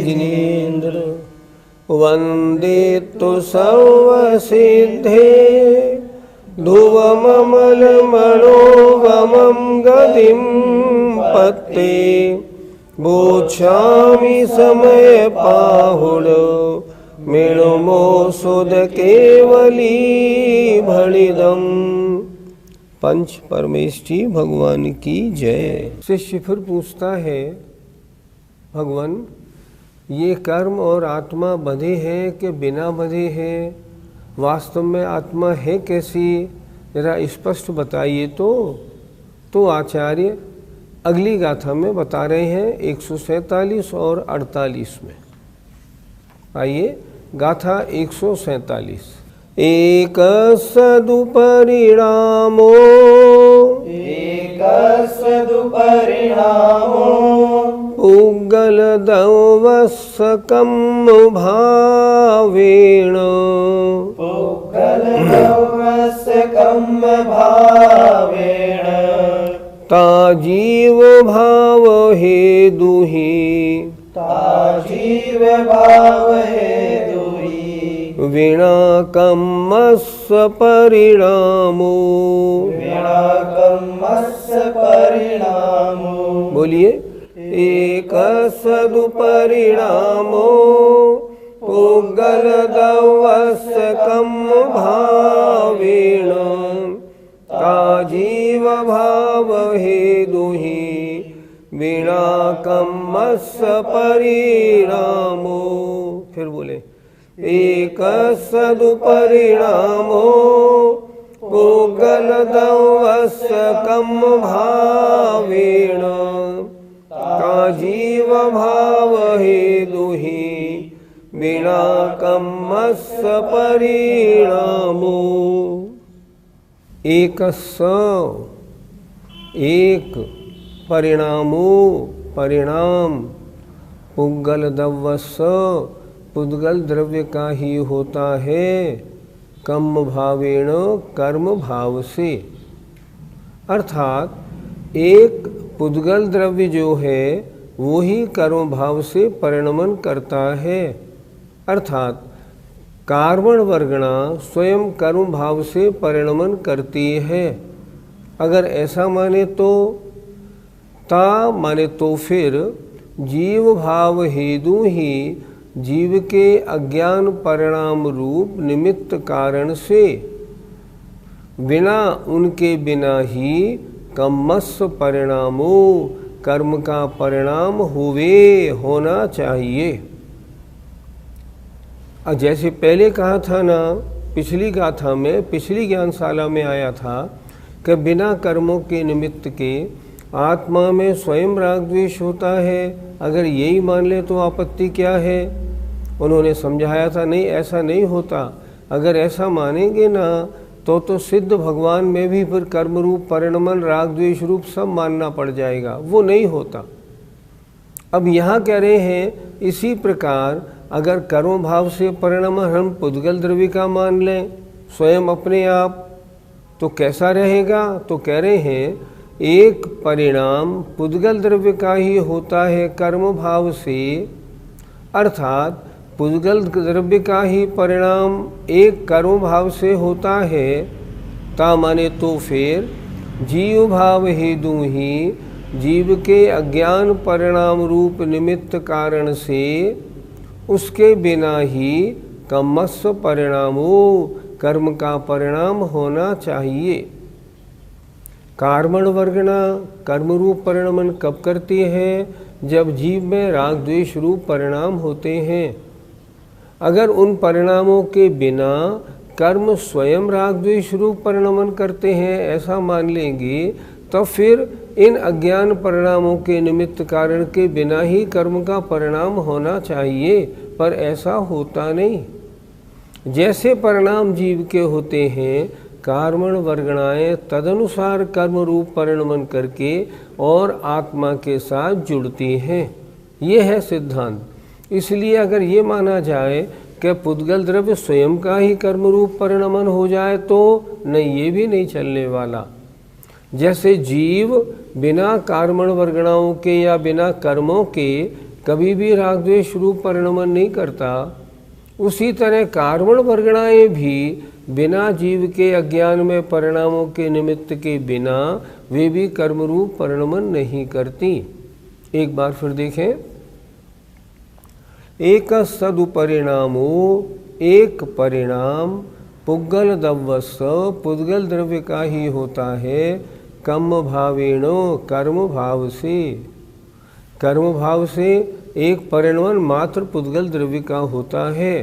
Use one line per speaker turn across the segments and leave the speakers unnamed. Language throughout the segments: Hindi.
जिनेन्द्र वन्दे तु सर्वसिद्धे ध्रुवममलमणोगमं गतिं पत्ते बोच्छामि समयपाहुड मृणमोषध केवली भणिदम्। पंच परमेष्ठी भगवान की जय। शिष्य फिर पूछता है, भगवान ये कर्म और आत्मा बंधे हैं कि बिना बंधे हैं? वास्तव में आत्मा है कैसी, जरा स्पष्ट बताइए। तो आचार्य अगली गाथा में बता रहे हैं 147 और 48 में। आइए गाथा 147। एक सदुपरिणामो पुग्गल दवस्सकं भावेण ताजीव भाव हे दुहि वीणा कम्मस्य परिणामो। बोलिए। एक सदुपरिणामो पुग्गल दवस्सकं भावेण ताजीव भाव हे दुहि वीणा कम्मस्य परिणामो। फिर बोले। एक सदुपरिणामो पुग्गल दवस्सकं भावेण ताजीव भाव हे दुहि वीणा कम्मस्य परिणामो। एक परिणामो परिणाम पुग्गल दवस्स पुद्गल द्रव्य का ही होता है, कर्म भावेण कर्म भाव से। अर्थात एक पुद्गल द्रव्य जो है वो ही कर्म भाव से परिणमन करता है। अर्थात कार्बण वर्गणा स्वयं कर्म भाव से परिणमन करती है। अगर ऐसा माने तो फिर जीव भाव हेतु ही जीव के अज्ञान परिणाम रूप निमित्त कारण से बिना उनके बिना ही कम्मस्य परिणामो कर्म का परिणाम होना चाहिए। जैसे पहले कहा था ना, पिछली गाथा में, पिछली ज्ञानशाला में आया था कि बिना कर्मों के निमित्त के आत्मा में स्वयं राग द्वेष होता है। अगर यही मान ले तो आपत्ति क्या है? उन्होंने समझाया था नहीं, ऐसा नहीं होता। अगर ऐसा मानेंगे ना तो सिद्ध भगवान में भी फिर कर्म रूप परिणमन राग द्वेष रूप सब मानना पड़ जाएगा, वो नहीं होता। अब यहाँ कह रहे हैं इसी प्रकार अगर कर्म भाव से परिणमन हम पुद्गल द्रव्य का मान लें स्वयं अपने आप, तो कैसा रहेगा? तो कह रहे हैं एक परिणाम पुद्गल द्रव्य का ही होता है कर्म भाव से। अर्थात पुद्गल द्रव्य का ही परिणाम एक कर्म भाव से होता है। ता माने तो फिर जीव भाव हेतु ही जीव के अज्ञान परिणाम रूप निमित्त कारण से उसके बिना ही कर्मस्य परिणामो कर्म का परिणाम होना चाहिए। कार्बण वर्गणा कर्म रूप परिणमन कब करती है? जब जीव में राग द्वेष रूप परिणाम होते हैं। अगर उन परिणामों के बिना कर्म स्वयं राग द्वेष रूप परिणमन करते हैं ऐसा मान लेंगे, तो फिर इन अज्ञान परिणामों के निमित्त कारण के बिना ही कर्म का परिणाम होना चाहिए, पर ऐसा होता नहीं। जैसे परिणाम जीव के होते हैं, कार्बण वर्गणाएं तदनुसार कर्म रूप परिणमन करके और आत्मा के साथ जुड़ती हैं। ये है सिद्धांत। इसलिए अगर ये माना जाए कि पुद्गल द्रव्य स्वयं का ही कर्म रूप परिणमन हो जाए तो नहीं, ये भी नहीं चलने वाला। जैसे जीव बिना कार्बण वर्गणाओं के या बिना कर्मों के कभी भी राग द्वेष रूप परिणमन नहीं करता, उसी तरह कार्मण वर्गणाएं भी बिना जीव के अज्ञान में परिणामों के निमित्त के बिना वे भी कर्म रूप परिणमन नहीं करती। एक बार फिर देखें, एक सदुपरिणामो, एक परिणाम पुद्गल द्रव्यस्व, पुद्गल द्रव्य का ही होता है, कर्म भावेणो, कर्म भाव से। कर्म भाव से एक परिणमन मात्र पुद्गल द्रव्य का होता है।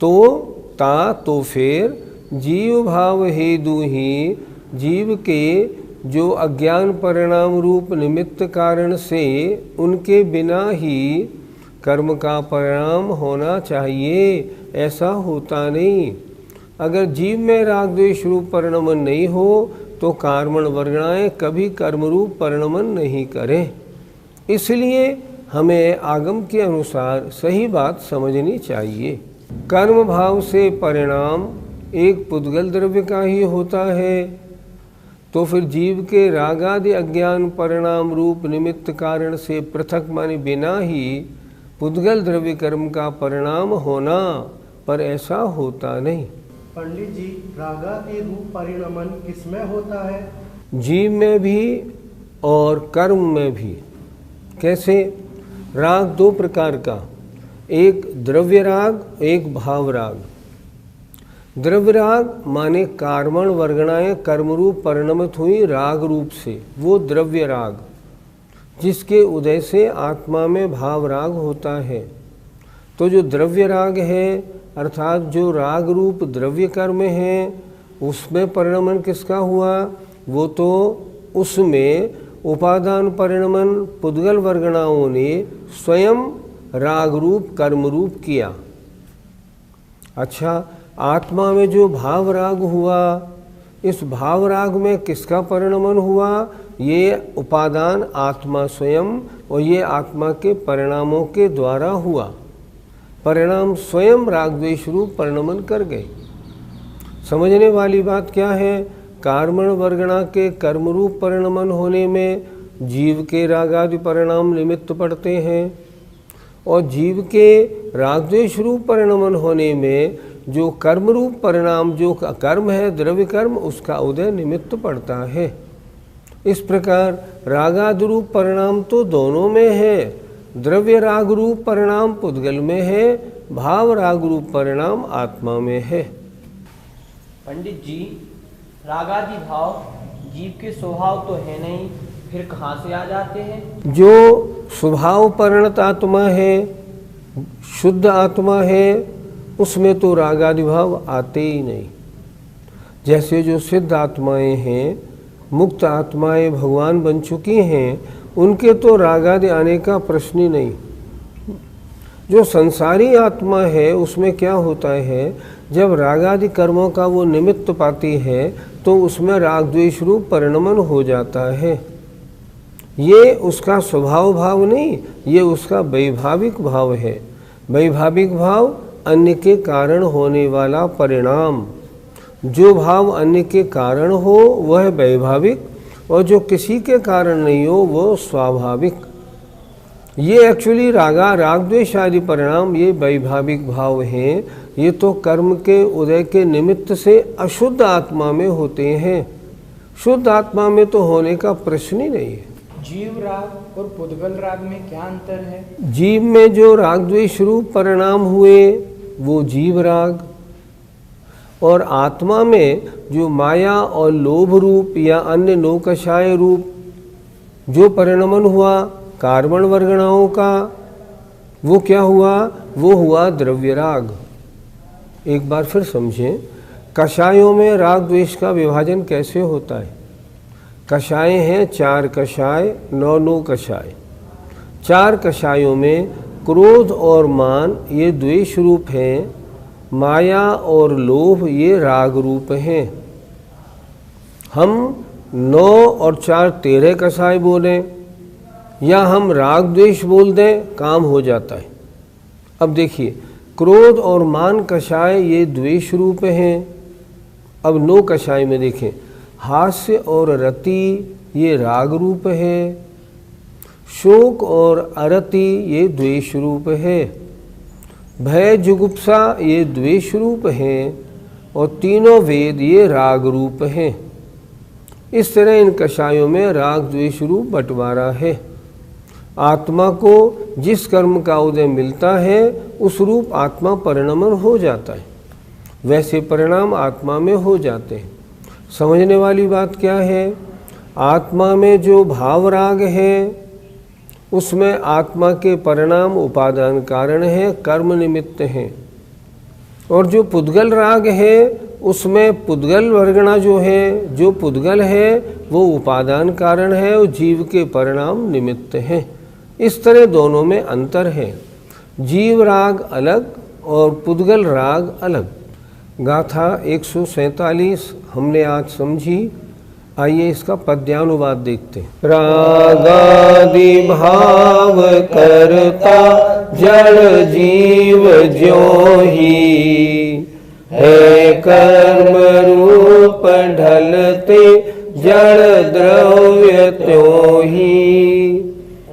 तो फिर जीव भाव हेतु ही जीव के जो अज्ञान परिणाम रूप निमित्त कारण से उनके बिना ही कर्म का परिणाम होना चाहिए, ऐसा होता नहीं। अगर जीव में राग द्वेष रूप परिणमन नहीं हो तो कार्मण वर्गणाएं कभी कर्म रूप परिणमन नहीं करें। इसलिए हमें आगम के अनुसार सही बात समझनी चाहिए। कर्म भाव से परिणाम एक पुद्गल द्रव्य का ही होता है, तो फिर जीव के रागादि अज्ञान परिणाम रूप निमित्त कारण से पृथक माने बिना ही पुद्गल द्रव्य कर्म का परिणाम होना, पर ऐसा होता नहीं।
पंडित जी, रागादि रूप परिणमन किसमें होता है?
जीव में भी और कर्म में भी। कैसे? राग दो प्रकार का, एक द्रव्य राग, एक भाव राग। द्रव्य राग माने कार्मण वर्गणाएं कर्म रूप परिणमित हुई राग रूप से, वो द्रव्य राग, जिसके उदय से आत्मा में भाव राग होता है। तो जो द्रव्य राग है अर्थात जो राग रूप द्रव्य कर्म है, उसमें परिणमन किसका हुआ? वो तो उसमें उपादान परिणमन पुद्गल वर्गणाओं ने स्वयं राग रूप कर्म रूप किया। अच्छा, आत्मा में जो भाव राग हुआ, इस भाव राग में किसका परिणमन हुआ? ये उपादान आत्मा स्वयं और ये आत्मा के परिणामों के द्वारा हुआ। परिणाम स्वयं राग द्वेष रूप परिणमन कर गए। समझने वाली बात क्या है? कार्मण वर्गणा के कर्म रूप परिणमन होने में जीव के रागादि परिणाम निमित्त पड़ते हैं, और जीव के राग द्वेष रूप परिणमन होने में जो कर्म रूप परिणाम जो कर्म है द्रव्य कर्म, उसका उदय निमित्त पड़ता है। इस प्रकार रागादि रूप परिणाम तो दोनों में है। द्रव्य राग रूप परिणाम पुद्गल में है, भाव राग रूप परिणाम आत्मा में है।
पंडित जी, रागादि भाव जीव के स्वभाव तो है नहीं, फिर कहाँ से आ जाते हैं?
जो स्वभाव परिणत आत्मा है, शुद्ध आत्मा है, उसमें तो रागादि भाव आते ही नहीं। जैसे जो सिद्ध आत्माएं हैं, मुक्त आत्माएं भगवान बन चुकी हैं, उनके तो रागादि आने का प्रश्न ही नहीं। जो संसारी आत्मा है उसमें क्या होता है, जब रागादि कर्मों का वो निमित्त पाती है तो उसमें राग द्वेष रूप परिणमन हो जाता है। ये उसका स्वभाव भाव नहीं, ये उसका वैभाविक भाव है। वैभाविक भाव अन्य के कारण होने वाला परिणाम। जो भाव अन्य के कारण हो वह वैभाविक, और जो किसी के कारण नहीं हो वो स्वाभाविक। ये एक्चुअली राग द्वेष आदि परिणाम ये वैभाविक भाव हैं। ये तो कर्म के उदय के निमित्त से अशुद्ध आत्मा में होते हैं, शुद्ध आत्मा में तो होने का प्रश्न ही नहीं है।
जीव राग और पुद्गल राग में क्या अंतर है?
जीव में जो राग द्वेष रूप परिणाम हुए वो जीव राग, और आत्मा में जो माया और लोभ रूप या अन्य नौकषाय रूप जो परिणमन हुआ कार्मण वर्गणाओं का, वो क्या हुआ? वो हुआ द्रव्य राग। एक बार फिर समझें, कषायों में राग द्वेष का विभाजन कैसे होता है? कषाय हैं 4 कषाय, 9 कषाय। 4 कषायों में क्रोध और मान ये द्वेष रूप हैं, माया और लोभ ये राग रूप हैं। हम 9 और 4 13 कषाय बोलें या हम राग द्वेष बोल दें, काम हो जाता है। अब देखिए, क्रोध और मान कषाय ये द्वेष रूप हैं। अब 9 कषाय में देखें, हास्य और रति ये राग रूप है। शोक और अरति ये द्वेष रूप है, भय जुगुप्सा ये द्वेष रूप हैं, और तीनों वेद ये राग रूप हैं। इस तरह इन कषायों में राग द्वेष रूप बंटवारा है। आत्मा को जिस कर्म का उदय मिलता है उस रूप आत्मा परिणमन हो जाता है, वैसे परिणाम आत्मा में हो जाते हैं। समझने वाली बात क्या है, आत्मा में जो भाव राग है उसमें आत्मा के परिणाम उपादान कारण है, कर्म निमित्त हैं, और जो पुद्गल राग है उसमें पुद्गल वर्गणा जो है, जो पुद्गल है वो उपादान कारण है और जीव के परिणाम निमित्त हैं। इस तरह दोनों में अंतर है, जीव राग अलग और पुद्गल राग अलग। गाथा 147 हमने आज समझी। आइए इसका पद्यानुवाद देखते हैं। रागादि भाव करता जड़ जीव ज्यों ही, है कर्म रूप ढलते जड़ द्रव्य त्यों ही।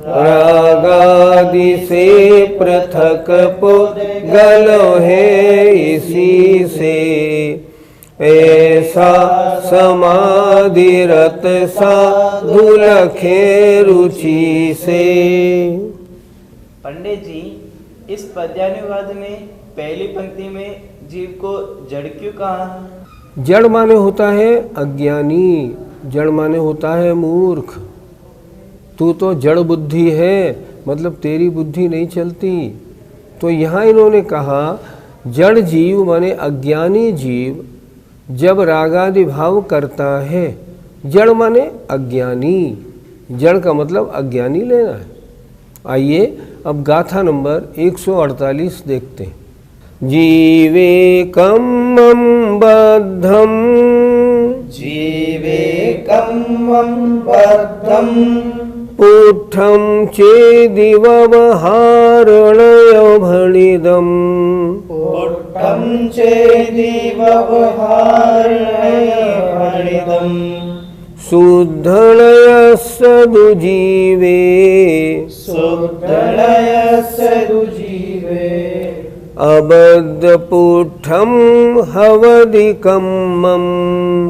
रागादि से पृथक पुद्गल है इसी से, ऐसा समाधि रत साधु लखे रुचि से।
पंडित जी, इस पद्यानुवाद में पहली पंक्ति में जीव को जड़ क्यों कहा?
जड़ माने होता है अज्ञानी, जड़ माने होता है मूर्ख। तू तो जड़ बुद्धि है, मतलब तेरी बुद्धि नहीं चलती। तो यहाँ इन्होंने कहा जड़ जीव माने अज्ञानी जीव जब रागादि भाव करता है। जड़ माने अज्ञानी, जड़ का मतलब अज्ञानी लेना है। आइए अब गाथा नंबर 148 देखते हैं। जीवेकम बद्धम,
जीवेकम बद्धम,
पुट्ठम चेदिव व्यवहारणय भणिदम,
पुट्ठम चेदिव व्यवहारणय भणिदम।
शुद्धनय सदुजीवे,
शुद्धनय सदुजीवे।
अबद्ध पुट्ठम हवदिकम्मम,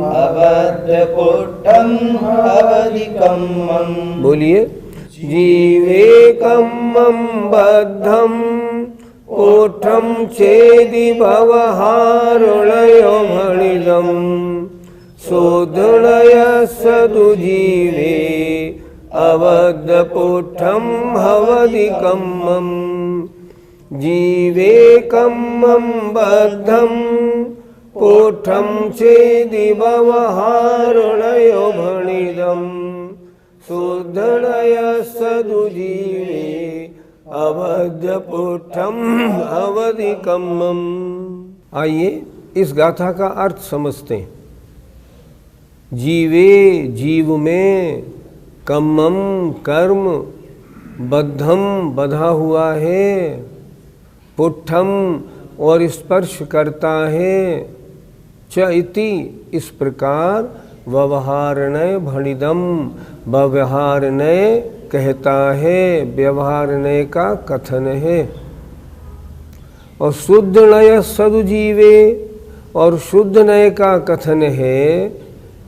अबद्ध पुट्ठम हवदिकम्मम।
बोलिए। जीवेकम्मम बद्धम पुट्ठम चेदि व्यवहारणयो भणिदम, शोधनय सदुजीवे। अबद्ध पुट्ठम हवदिकम्मम। जीवेकम्मम बद्धम पुट्ठम चेदि व्यवहारणयो भणिदम, शोधनय सदुजीवे। अबद्ध पुट्ठम हवदिकम्मम। आइए इस गाथा का अर्थ समझते हैं। जीवे जीव में, कम्मम कर्म, बद्धम बधा हुआ है, पुट्ठम और स्पर्श करता है, च इति इस प्रकार, व्यवहारणय भणिदम व्यवहारणय कहता है, व्यवहारणय का कथन है। और शुद्ध नय सदुजीवे, और शुद्ध नय का कथन है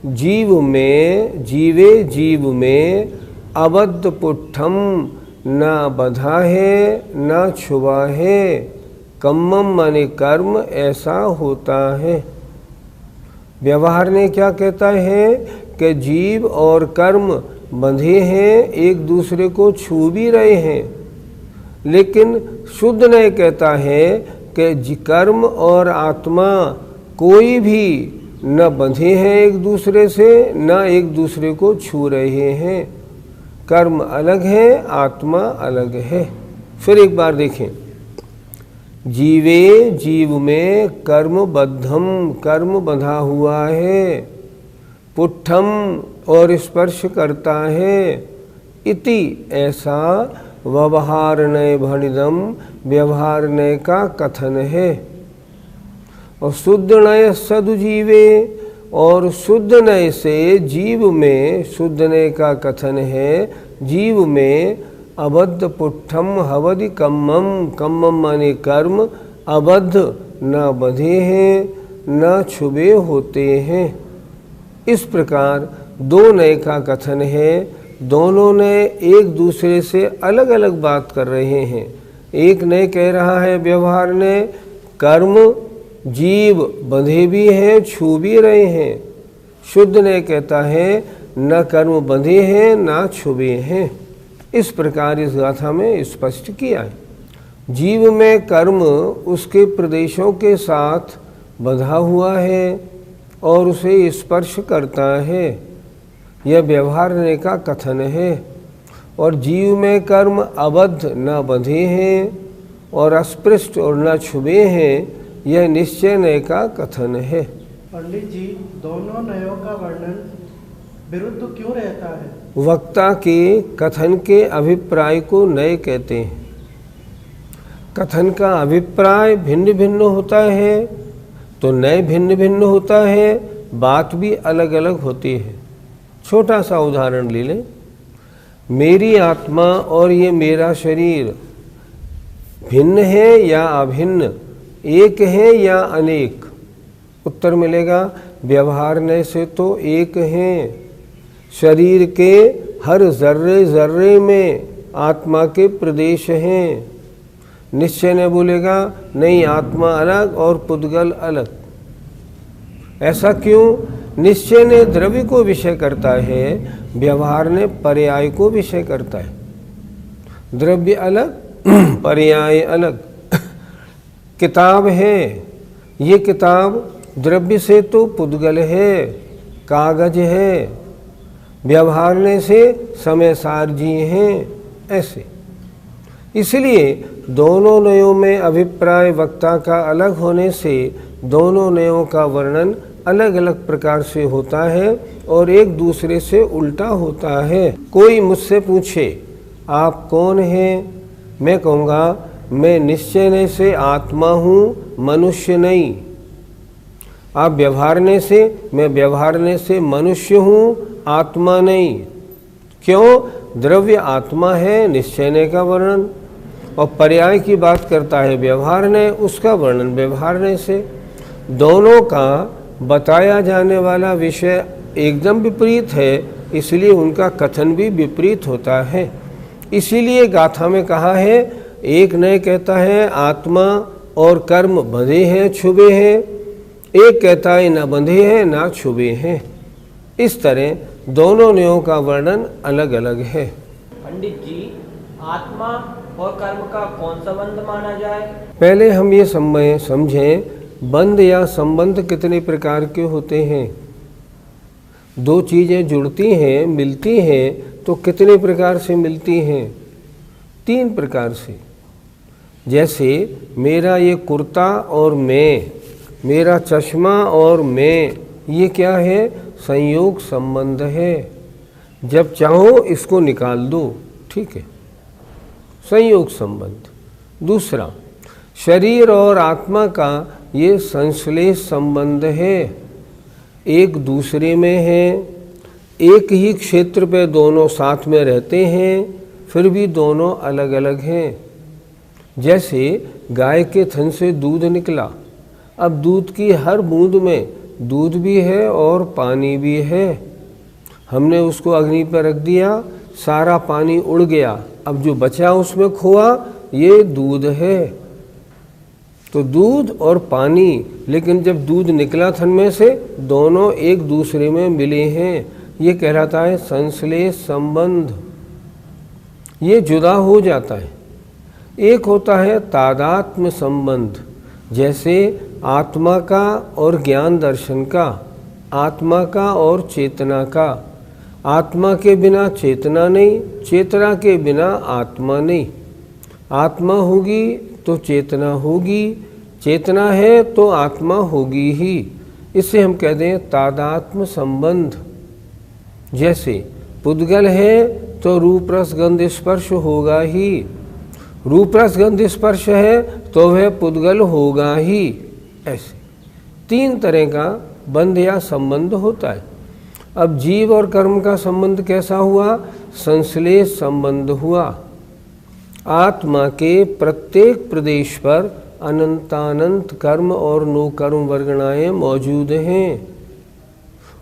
जीव में, जीवे जीव में अबद्ध पुट्ठम ना बधा है ना छुआ है, कम्मम माने कर्म ऐसा होता है। व्यवहार ने क्या कहता है कि जीव और कर्म बंधे हैं, एक दूसरे को छू भी रहे हैं, लेकिन शुद्ध ने कहता है कि कर्म और आत्मा कोई भी न बंधे हैं एक दूसरे से, न एक दूसरे को छू रहे हैं। कर्म अलग है, आत्मा अलग है। फिर एक बार देखें। जीवे जीव में कर्म बद्धम कर्म बंधा हुआ है, पुट्ठम और स्पर्श करता है, इति ऐसा व्यवहारणय भणिदम व्यवहारणय का कथन है। और शुद्ध नय सदुजीवे, और शुद्ध नय से जीव में, शुद्ध नय का कथन है जीव में अबद्ध पुट्ठम हवदि कम्मम, कम्मम माने कर्म, अबद्ध न बंधे हैं न छुबे होते हैं। इस प्रकार दो नए का कथन है। दोनों नए एक दूसरे से अलग अलग बात कर रहे हैं। एक नए कह रहा है व्यवहार ने कर्म जीव बंधे भी हैं छू भी रहे हैं। शुद्ध ने कहता है न कर्म बंधे हैं न छुबे हैं। इस प्रकार इस गाथा में स्पष्ट किया है। जीव में कर्म उसके प्रदेशों के साथ बंधा हुआ है और उसे स्पर्श करता है, यह व्यवहारने का कथन है। और जीव में कर्म अबद्ध न बंधे हैं और अस्पृष्ट और न छुबे हैं, यह निश्चय का कथन है।
पंडित जी, दोनों नयों का वर्णन विरुद्ध क्यों रहता है?
वक्ता के कथन के अभिप्राय को नए कहते हैं। कथन का अभिप्राय भिन्न भिन्न होता है तो नए भिन्न भिन्न होता है, बात भी अलग अलग होती है। छोटा सा उदाहरण ले लें। मेरी आत्मा और ये मेरा शरीर भिन्न है या अभिन्न, एक है या अनेक? उत्तर मिलेगा व्यवहारने से तो एक हैं। शरीर के हर जर्रे जर्रे में आत्मा के प्रदेश हैं। निश्चय ने बोलेगा नहीं, आत्मा अलग और पुद्गल अलग। ऐसा क्यों? निश्चय ने द्रव्य को विषय करता है, व्यवहार ने पर्याय को विषय करता है। द्रव्य अलग पर्याय अलग। किताब है, ये किताब द्रव्य से तो पुद्गल है, कागज है, व्यवहारने से समय सार जी हैं। ऐसे इसलिए दोनों नयों में अभिप्राय वक्ता का अलग होने से दोनों नयों का वर्णन अलग अलग प्रकार से होता है और एक दूसरे से उल्टा होता है। कोई मुझसे पूछे आप कौन हैं, मैं कहूँगा मैं निश्चय से आत्मा हूँ, मनुष्य नहीं। आप व्यवहारने से, मैं व्यवहारने से मनुष्य हूँ, आत्मा नहीं। क्यों? द्रव्य आत्मा है, निश्चय का वर्णन, और पर्याय की बात करता है व्यवहार ने, उसका वर्णन व्यवहारने से। दोनों का बताया जाने वाला विषय एकदम विपरीत है, इसलिए उनका कथन भी विपरीत होता है। इसीलिए गाथा में कहा है, एक ने कहता है आत्मा और कर्म बंधे हैं छुबे हैं, एक कहता है न बंधे हैं ना छुबे हैं। इस तरह दोनों नयों का वर्णन अलग अलग है।
पंडित जी, आत्मा और कर्म का कौन सा बंध माना जाए?
पहले हम ये समझें बंध या संबंध कितने प्रकार के होते हैं। दो चीज़ें जुड़ती हैं, मिलती हैं तो कितने प्रकार से मिलती हैं? तीन प्रकार से। जैसे मेरा ये कुर्ता और मैं, मेरा चश्मा और मैं, ये क्या है? संयोग संबंध है। जब चाहो इसको निकाल दो, ठीक है, संयोग संबंध। दूसरा, शरीर और आत्मा का ये संश्लेष संबंध है, एक दूसरे में है, एक ही क्षेत्र पे दोनों साथ में रहते हैं, फिर भी दोनों अलग अलग हैं। जैसे गाय के थन से दूध निकला, अब दूध की हर बूंद में दूध भी है और पानी भी है। हमने उसको अग्नि पर रख दिया, सारा पानी उड़ गया, अब जो बचा उसमें खोआ, ये दूध है। तो दूध और पानी, लेकिन जब दूध निकला थन में से दोनों एक दूसरे में मिले हैं, ये कहलाता है संश्लेष संबंध। ये जुदा हो जाता है। एक होता है तादात्म्य संबंध, जैसे आत्मा का और ज्ञान दर्शन का, आत्मा का और चेतना का। आत्मा के बिना चेतना नहीं, चेतना के बिना आत्मा नहीं। आत्मा होगी तो चेतना होगी, चेतना है तो आत्मा होगी ही। इसे हम कहते हैं तादात्म्य संबंध। जैसे पुद्गल है तो रूप रस गंध स्पर्श होगा ही, रूप रस गंध स्पर्श है तो वह पुद्गल होगा ही। ऐसे तीन तरह का बंध या संबंध होता है। अब जीव और कर्म का संबंध कैसा हुआ? संश्लेष संबंध हुआ। आत्मा के प्रत्येक प्रदेश पर अनंतानंत कर्म और नौकर्म वर्गणाएं मौजूद हैं।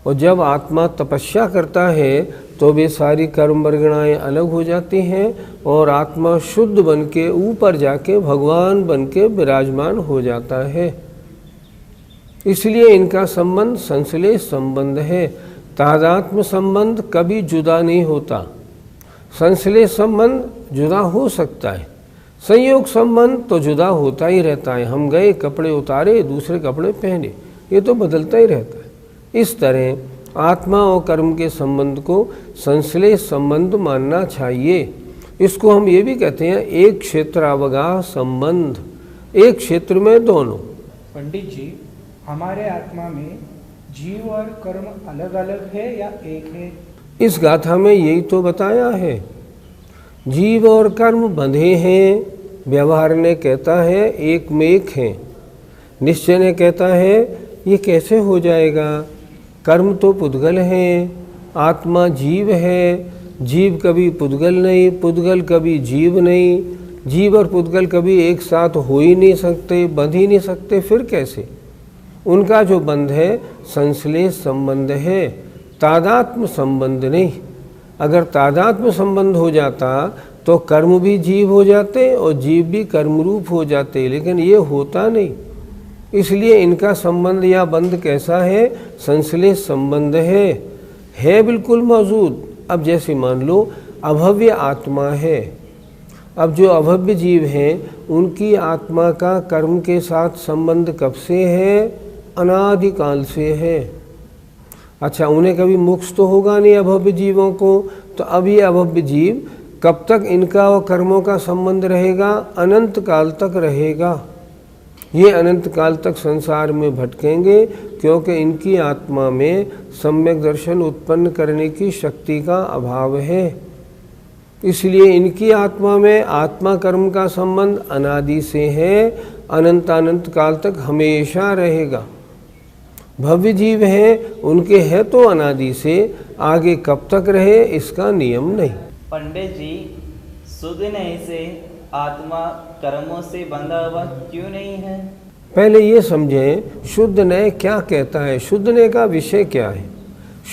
और जब आत्मा तपस्या करता है तो वे सारी कर्म वर्गणाएं अलग हो जाती हैं और आत्मा शुद्ध बन के ऊपर जाके भगवान बन के विराजमान हो जाता है। इसलिए इनका संबंध संश्लेष संबंध है। तादात्म्य संबंध कभी जुदा नहीं होता। संश्लेष संबंध जुदा हो सकता है, संयोग संबंध तो जुदा होता ही रहता है। हम गए, कपड़े उतारे, दूसरे कपड़े पहने, ये तो बदलता ही रहता है। इस तरह आत्मा और कर्म के संबंध को संश्लेष संबंध मानना चाहिए। इसको हम ये भी कहते हैं एक क्षेत्रावगाह संबंध, एक क्षेत्र में दोनों।
पंडित जी, हमारे आत्मा में जीव और कर्म अलग अलग है या एक है?
इस गाथा में यही तो बताया है। जीव और कर्म बंधे हैं, व्यवहार ने कहता है एक में एक हैं। निश्चय ने कहता है ये कैसे हो जाएगा, कर्म तो पुद्गल हैं, आत्मा जीव है, जीव कभी पुद्गल नहीं, पुद्गल कभी जीव नहीं, जीव और पुद्गल कभी एक साथ हो ही नहीं सकते, बंध ही नहीं सकते, फिर कैसे? उनका जो बंध है संश्लेष संबंध है, तादात्म्य संबंध नहीं। अगर तादात्म्य संबंध हो जाता तो कर्म भी जीव हो जाते और जीव भी कर्मरूप हो जाते, लेकिन ये होता नहीं। इसलिए इनका संबंध या बंध कैसा है? संश्लेष संबंध है बिल्कुल मौजूद। अब जैसे मान लो अभव्य आत्मा है, अब जो अभव्य जीव हैं उनकी आत्मा का कर्म के साथ संबंध कब से है? अनादिकाल से है। अच्छा, उन्हें कभी मोक्ष तो होगा नहीं अभव्य जीवों को, तो अब ये अभव्य जीव कब तक इनका और कर्मों का संबंध रहेगा? अनंत काल तक रहेगा। ये अनंत काल तक संसार में भटकेंगे क्योंकि इनकी आत्मा में सम्यक दर्शन उत्पन्न करने की शक्ति का अभाव है। इसलिए इनकी आत्मा में आत्मा कर्म का संबंध अनादि से है, अनंत काल तक हमेशा रहेगा। भव्य जीव हैं, उनके है तो अनादि से, आगे कब तक रहे इसका नियम नहीं।
पंडित जी, शुद्धने से आत्मा कर्मों से बंधा हुआ क्यों नहीं है?
पहले ये समझें शुद्ध नय क्या कहता है, शुद्ध नय का विषय क्या है।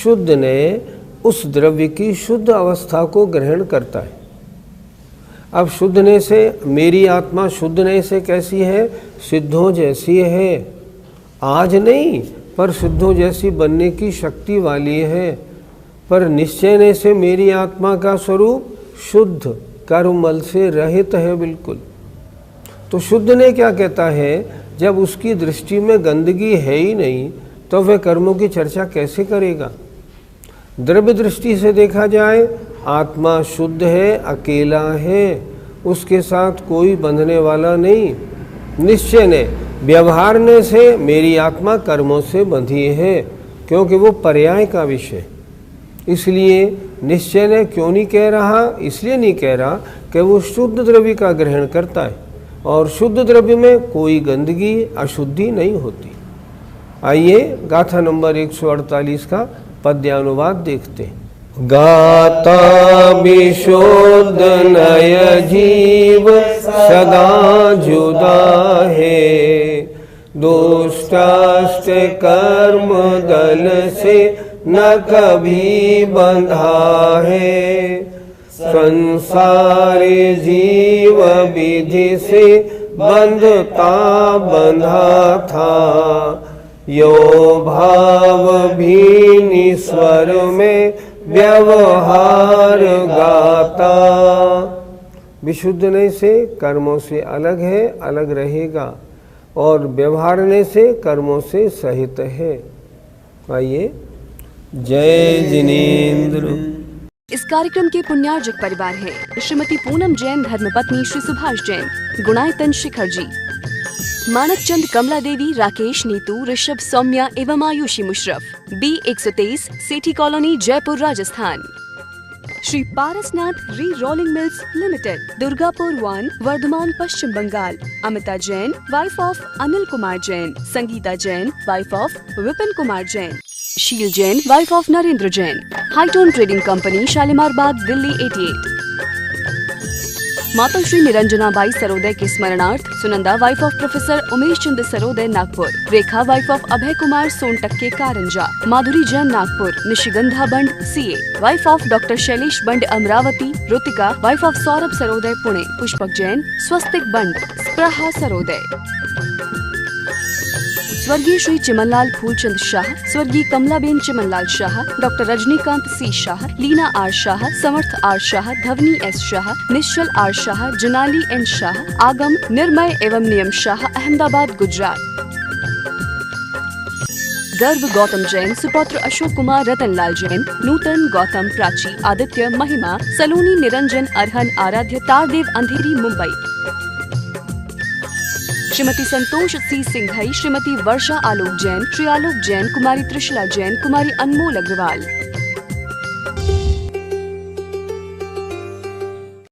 शुद्ध नय उस द्रव्य की शुद्ध अवस्था को ग्रहण करता है। अब शुद्ध नय से मेरी आत्मा शुद्ध नय से कैसी है? सिद्धों जैसी है। आज नहीं पर सिद्धों जैसी बनने की शक्ति वाली है। पर निश्चय नय से मेरी आत्मा का स्वरूप शुद्ध कर्ममल से रहित है बिल्कुल। तो शुद्ध ने क्या कहता है? जब उसकी दृष्टि में गंदगी है ही नहीं तो वह कर्मों की चर्चा कैसे करेगा? द्रव्य दृष्टि से देखा जाए आत्मा शुद्ध है, अकेला है, उसके साथ कोई बंधने वाला नहीं। निश्चय ने व्यवहार ने से मेरी आत्मा कर्मों से बंधी है क्योंकि वो पर्याय का विषय। इसलिए निश्चय ने क्यों नहीं कह रहा? इसलिए नहीं कह रहा कि वो शुद्ध द्रव्य का ग्रहण करता है और शुद्ध द्रव्य में कोई गंदगी अशुद्धि नहीं होती। आइए गाथा नंबर 148 का पद्यानुवाद देखते हैं। गाता विशुद्ध नय जीव सदा जुदा है, दुष्टाष्ट कर्म दल से न कभी बंधा है। संसार जीव विधि से बंधता बंधा था, यो भाव भी ईश्वर में व्यवहार गाता। विशुद्ध ने से कर्मों से अलग है, अलग रहेगा और व्यवहारने से कर्मों से सहित है। आइए, जय जिनेन्द्र।
इस कार्यक्रम के पुण्यार्जक परिवार हैं श्रीमती पूनम जैन, धर्मपत्नी श्री सुभाष जैन, गुणायतन शिखर जी, मानक चंद, कमला देवी, राकेश, नीतू, ऋषभ, सौम्या एवं Ayushi Musharraf, B123, Sethi colony, Jaipur, Rajasthan. Shri Parasnath re rolling mills limited, Durgapur 1, Vardhaman, Paschim Bangal. Amita Jain, wife of Anil Kumar Jain. Sangeeta Jain, wife of Vipin Kumar Jain. Sheel Jain, wife of Narendra Jain. Hightone trading company, Shalimar Bagh, Delhi 88। माता श्री निरंजनाबाई सरोदे के स्मरणार्थ Sunanda wife of professor Umesh Chandra Sarode Nagpur, Rekha wife of Abhay Kumar Sontakke Karanja, Madhuri Jain Nagpur, Nishigandha Band CA, wife of doctor Shailesh Band Amravati, Rutika wife of Saurabh Sarode Pune, Pushpak Jain, Swastik Band, Spruha Sarode. स्वर्गीय श्री चिमनलाल फूलचंद शाह, स्वर्गीय Kamlaben Chimanlal Shah, doctor Rajnikant C Shah, Leena R Shah, Samarth R Shah, Dhwani S Shah, Nishchal R Shah, Junali N Shah, Aagam Nirmay एवं नियम शाह, अहमदाबाद गुजरात। गर्भ गौतम जैन, सुपौत्र अशोक कुमार रतनलाल जैन, नूतन गौतम प्राची, आदित्य महिमा, सलोनी निरंजन अरहन आराध्य, तारदेव अंधेरी मुंबई। श्रीमती संतोष सी सिंघई, श्रीमती वर्षा आलोक जैन, श्री आलोक जैन, कुमारी त्रिशला जैन, कुमारी अनमोल अग्रवाल।